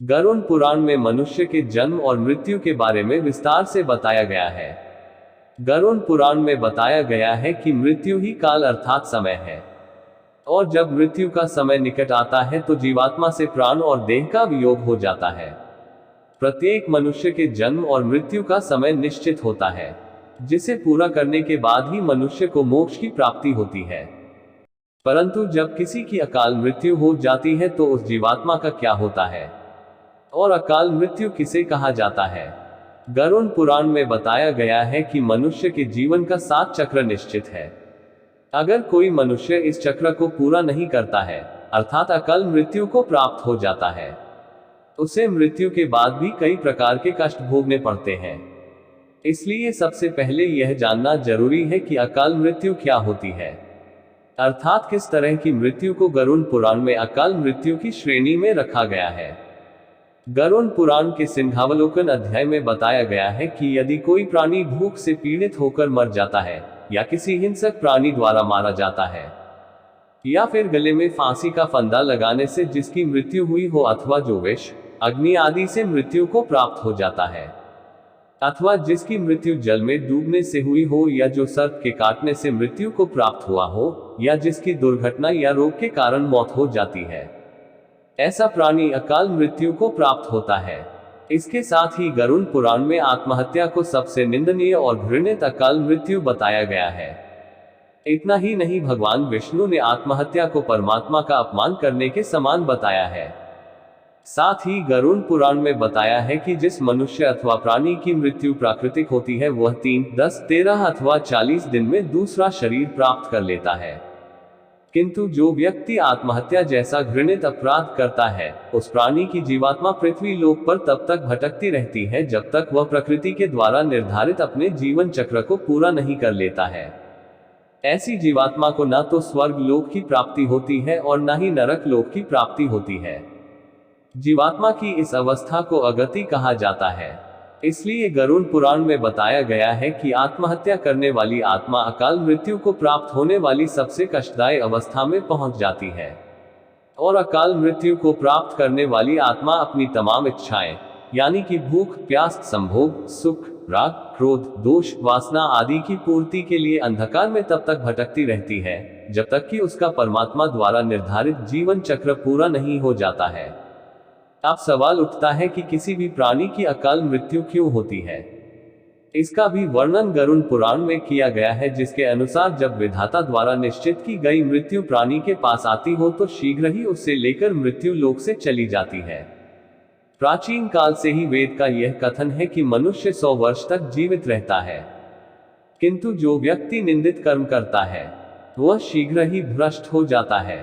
गरुड़ पुराण में मनुष्य के जन्म और मृत्यु के बारे में विस्तार से बताया गया है। गरुड़ पुराण में बताया गया है कि मृत्यु ही काल अर्थात समय है, और जब मृत्यु का समय निकट आता है तो जीवात्मा से प्राण और देह का वियोग हो जाता है। प्रत्येक मनुष्य के जन्म और मृत्यु का समय निश्चित होता है, जिसे पूरा करने के बाद ही मनुष्य को मोक्ष की प्राप्ति होती है। परंतु जब किसी की अकाल मृत्यु हो जाती है तो उस जीवात्मा का क्या होता है, और अकाल मृत्यु किसे कहा जाता है? गरुड़ पुराण में बताया गया है कि मनुष्य के जीवन का 7 चक्र निश्चित है। अगर कोई मनुष्य इस चक्र को पूरा नहीं करता है, अर्थात अकाल मृत्यु को प्राप्त हो जाता है, उसे मृत्यु के बाद भी कई प्रकार के कष्ट भोगने पड़ते हैं। इसलिए सबसे पहले यह जानना जरूरी है कि अकाल मृत्यु क्या होती है, अर्थात किस तरह की मृत्यु को गरुड़ पुराण में अकाल मृत्यु की श्रेणी में रखा गया है। गरुड़ पुराण के सिंहावलोकन अध्याय में बताया गया है कि यदि कोई प्राणी भूख से पीड़ित होकर मर जाता है, या किसी हिंसक प्राणी द्वारा मारा जाता है, या फिर गले में फांसी का फंदा लगाने से जिसकी मृत्यु हुई हो, अथवा जो विष, अग्नि आदि से मृत्यु को प्राप्त हो जाता है, अथवा जिसकी मृत्यु जल में डूबने से हुई हो, या जो सर्प के काटने से मृत्यु को प्राप्त हुआ हो, या जिसकी दुर्घटना या रोग के कारण मौत हो जाती है, ऐसा प्राणी अकाल मृत्यु को प्राप्त होता है। इसके साथ ही गरुड़ पुराण में आत्महत्या को सबसे निंदनीय और घृणित अकाल मृत्यु बताया गया है। इतना ही नहीं, भगवान विष्णु ने आत्महत्या को परमात्मा का अपमान करने के समान बताया है। साथ ही गरुड़ पुराण में बताया है कि जिस मनुष्य अथवा प्राणी की मृत्यु प्राकृतिक होती है, वह 3, 10, 13 अथवा 40 दिन में दूसरा शरीर प्राप्त कर लेता है। किंतु जो व्यक्ति आत्महत्या जैसा घृणित अपराध करता है, उस प्राणी की जीवात्मा पृथ्वी लोक पर तब तक भटकती रहती है जब तक वह प्रकृति के द्वारा निर्धारित अपने जीवन चक्र को पूरा नहीं कर लेता है। ऐसी जीवात्मा को न तो स्वर्ग लोक की प्राप्ति होती है और न ही नरक लोक की प्राप्ति होती है। जीवात्मा की इस अवस्था को अगति कहा जाता है। इसलिए गरुड़ पुराण में बताया गया है कि आत्महत्या करने वाली आत्मा अकाल मृत्यु को प्राप्त होने वाली सबसे कष्टदायी अवस्था में पहुंच जाती है, और अकाल मृत्यु को प्राप्त करने वाली आत्मा अपनी तमाम इच्छाएं, यानी कि भूख, प्यास, संभोग, सुख, राग, क्रोध, दोष, वासना आदि की पूर्ति के लिए अंधकार में तब तक भटकती रहती है जब तक कि उसका परमात्मा द्वारा निर्धारित जीवन चक्र पूरा नहीं हो जाता है। अब सवाल उठता है कि किसी भी प्राणी की अकाल मृत्यु क्यों होती है। इसका भी वर्णन गरुड़ पुराण में किया गया है, जिसके अनुसार जब विधाता द्वारा निश्चित की गई मृत्यु प्राणी के पास आती हो तो शीघ्र ही उससे लेकर मृत्यु लोक से चली जाती है। प्राचीन काल से ही वेद का यह कथन है कि मनुष्य 100 वर्ष तक जीवित रहता है, किंतु जो व्यक्ति निंदित कर्म करता है वह शीघ्र ही भ्रष्ट हो जाता है।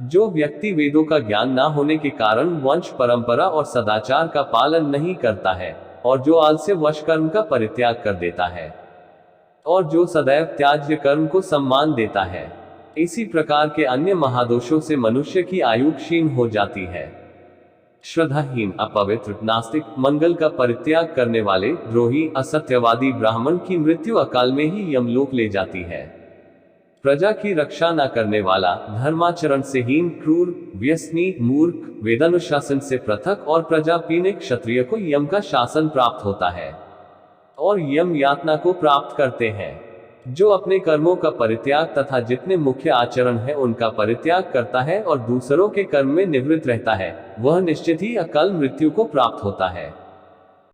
जो व्यक्ति वेदों का ज्ञान न होने के कारण वंश परंपरा और सदाचार का पालन नहीं करता है, और जो आलस्य वश कर्म का परित्याग कर देता है, और जो सदैव त्याज्य कर्म को सम्मान देता है, इसी प्रकार के अन्य महादोषों से मनुष्य की आयु क्षीण हो जाती है। श्रद्धाहीन, अपवित्र, नास्तिक, मंगल का परित्याग करने वाले, द्रोही, असत्यवादी ब्राह्मण की मृत्यु अकाल में ही यमलोक ले जाती है। प्रजा की रक्षा न करने वाला, धर्माचरण से हीन, क्रूर, व्यसनी, मूर्ख, वेदानुशासन से पृथक और प्रजा पीने क्षत्रिय को यम का शासन प्राप्त होता है, और यम यातना को प्राप्त करते हैं। जो अपने कर्मों का परित्याग तथा जितने मुख्य आचरण है उनका परित्याग करता है और दूसरों के कर्म में निवृत्त रहता है, वह निश्चित ही अकाल मृत्यु को प्राप्त होता है।